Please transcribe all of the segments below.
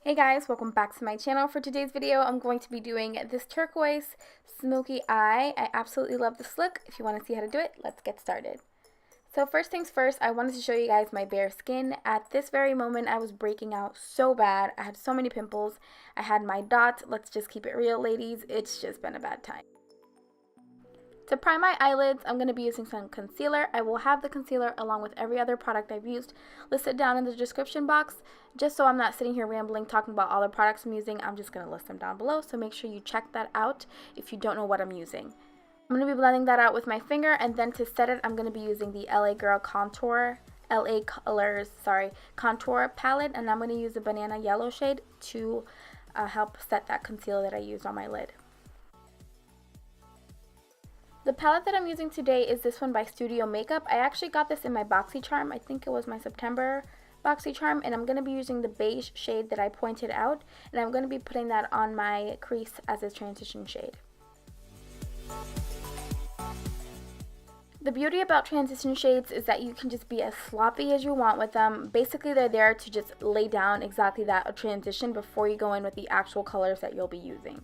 Hey guys, welcome back to my channel. For today's video, I'm going to be doing this turquoise smoky eye. I absolutely love this look. If you want to see how to do it, let's get started. So first things first, I wanted to show you guys my bare skin. At this very moment, I was breaking out so bad. I had so many pimples. I had my dots. Let's just keep it real, ladies. It's just been a bad time. To prime my eyelids, I'm going to be using some concealer. I will have the concealer along with every other product I've used listed down in the description box. Just so I'm not sitting here rambling talking about all the products I'm using, I'm just going to list them down below. So make sure you check that out if you don't know what I'm using. I'm going to be blending that out with my finger, and then to set it, I'm going to be using the LA Girl Contour, Contour palette, and I'm going to use the banana yellow shade to help set that concealer that I used on my lid. The palette that I'm using today is this one by Studio Makeup. I actually got this in my BoxyCharm. I think it was my September BoxyCharm, and I'm going to be using the beige shade that I pointed out, and I'm going to be putting that on my crease as a transition shade. The beauty about transition shades is that you can just be as sloppy as you want with them. Basically, they're there to just lay down exactly that transition before you go in with the actual colors that you'll be using.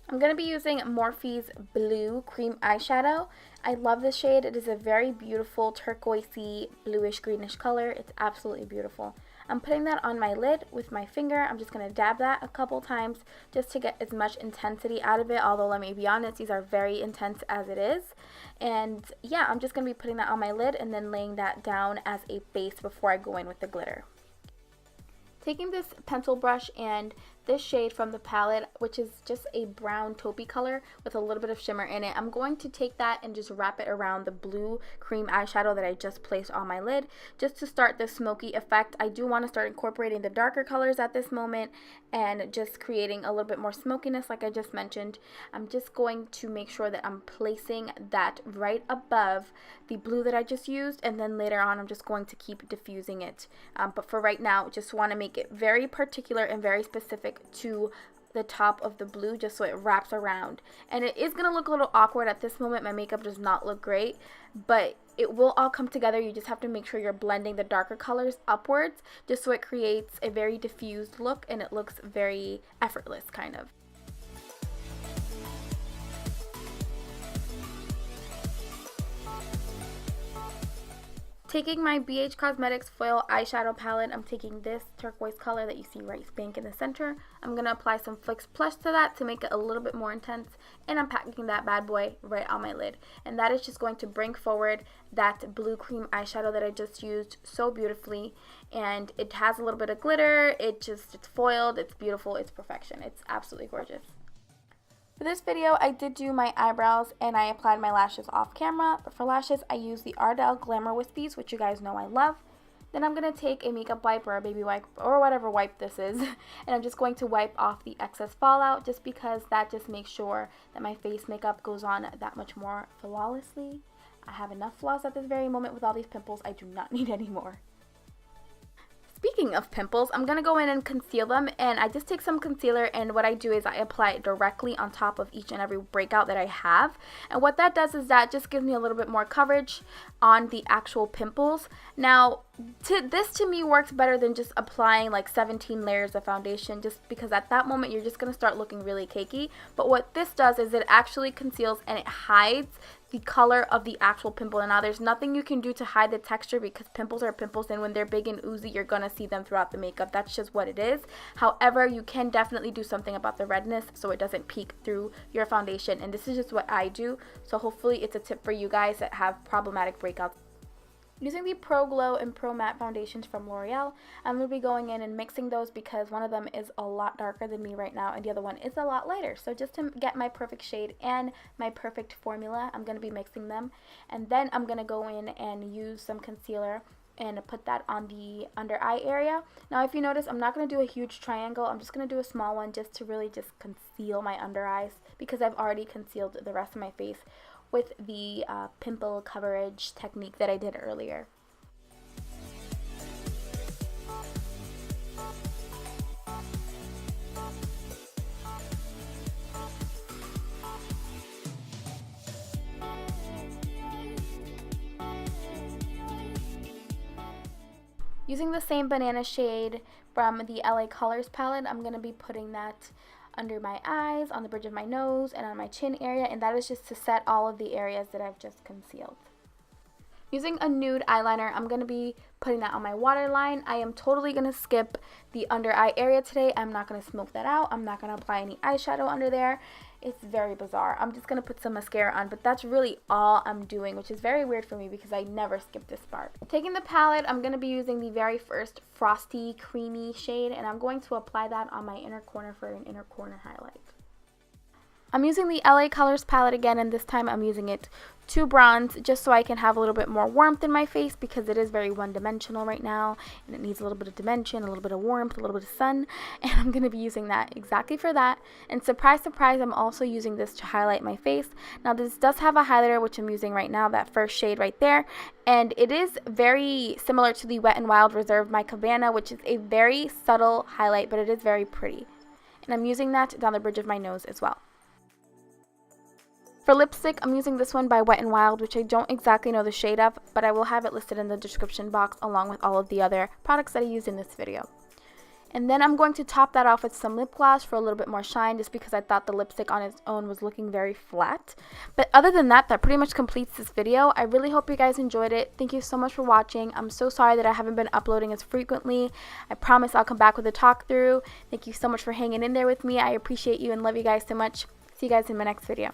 I'm going to be using Morphe's Blue Cream Eyeshadow. I love this shade. It is a very beautiful turquoisey bluish greenish color. It's absolutely beautiful. I'm putting that on my lid with my finger. I'm just going to dab that a couple times just to get as much intensity out of it, although let me be honest, these are very intense as it is. And yeah, I'm just going to be putting that on my lid and then laying that down as a base before I go in with the glitter. Taking this pencil brush and this shade from the palette, which is just a brown taupey color with a little bit of shimmer in it, I'm going to take that and just wrap it around the blue cream eyeshadow that I just placed on my lid, just to start the smoky effect. I do want to start incorporating the darker colors at this moment and just creating a little bit more smokiness like I just mentioned. I'm just going to make sure that I'm placing that right above the blue that I just used, and then later on I'm just going to keep diffusing it. But for right now, just want to make it very particular and very specific to the top of the blue, just so it wraps around. And it is going to look a little awkward at this moment. My makeup does not look great, but it will all come together. You just have to make sure you're blending the darker colors upwards, just so it creates a very diffused look and it looks very effortless kind of. Taking my BH Cosmetics Foil Eyeshadow Palette, I'm taking this turquoise color that you see right spank in the center. I'm going to apply some Fix Plus to that to make it a little bit more intense, and I'm packing that bad boy right on my lid. And that is just going to bring forward that blue cream eyeshadow that I just used so beautifully. And it has a little bit of glitter, it's foiled, it's beautiful, it's perfection. It's absolutely gorgeous. For this video, I did do my eyebrows and I applied my lashes off camera, but for lashes, I used the Ardell Glamour Wispies, which you guys know I love. Then I'm going to take a makeup wipe or a baby wipe or whatever wipe this is, and I'm just going to wipe off the excess fallout, just because that just makes sure that my face makeup goes on that much more flawlessly. I have enough flaws at this very moment with all these pimples. I do not need any more. Speaking of pimples, I'm going to go in and conceal them, and I just take some concealer, and what I do is I apply it directly on top of each and every breakout that I have. And what that does is that just gives me a little bit more coverage on the actual pimples. Now, this to me works better than just applying like 17 layers of foundation, just because at that moment you're just going to start looking really cakey. But what this does is it actually conceals and it hides the color of the actual pimple. And now there's nothing you can do to hide the texture, because pimples are pimples, and when they're big and oozy, you're gonna see them throughout the makeup. That's just what it is. However, you can definitely do something about the redness so it doesn't peek through your foundation, and this is just what I do. So hopefully it's a tip for you guys that have problematic breakouts. Using the Pro Glow and Pro Matte foundations from Loreal, I'm going to be going in and mixing those, because one of them is a lot darker than me right now and the other one is a lot lighter. So just to get my perfect shade and my perfect formula, I'm going to be mixing them. And then I'm going to go in and use some concealer and put that on the under eye area. Now if you notice, I'm not going to do a huge triangle. I'm just going to do a small one just to really just conceal my under eyes, because I've already concealed the rest of my face with the pimple coverage technique that I did earlier. Using the same banana shade from the LA Colors palette, I'm going to be putting that under my eyes, on the bridge of my nose, and on my chin area, and that is just to set all of the areas that I've just concealed. Using a nude eyeliner, I'm going to be putting that on my waterline. I am totally going to skip the under eye area today. I'm not going to smoke that out. I'm not going to apply any eyeshadow under there. It's very bizarre. I'm just going to put some mascara on, but that's really all I'm doing, which is very weird for me because I never skip this part. Taking the palette, I'm going to be using the very first Frosty Creamy shade, and I'm going to apply that on my inner corner for an inner corner highlight. I'm using the LA Colors palette again, and this time I'm using it to bronze just so I can have a little bit more warmth in my face because it is very one-dimensional right now and it needs a little bit of dimension, a little bit of warmth, a little bit of sun, and I'm going to be using that exactly for that. And surprise, surprise, I'm also using this to highlight my face. Now this does have a highlighter, which I'm using right now, that first shade right there, and it is very similar to the Wet n Wild Reserve by Cabana, which is a very subtle highlight, but it is very pretty. And I'm using that down the bridge of my nose as well. For lipstick, I'm using this one by Wet n Wild, which I don't exactly know the shade of, but I will have it listed in the description box along with all of the other products that I used in this video. And then I'm going to top that off with some lip gloss for a little bit more shine, just because I thought the lipstick on its own was looking very flat. But other than that, that pretty much completes this video. I really hope you guys enjoyed it. Thank you so much for watching. I'm so sorry that I haven't been uploading as frequently. I promise I'll come back with a talk through. Thank you so much for hanging in there with me. I appreciate you and love you guys so much. See you guys in my next video.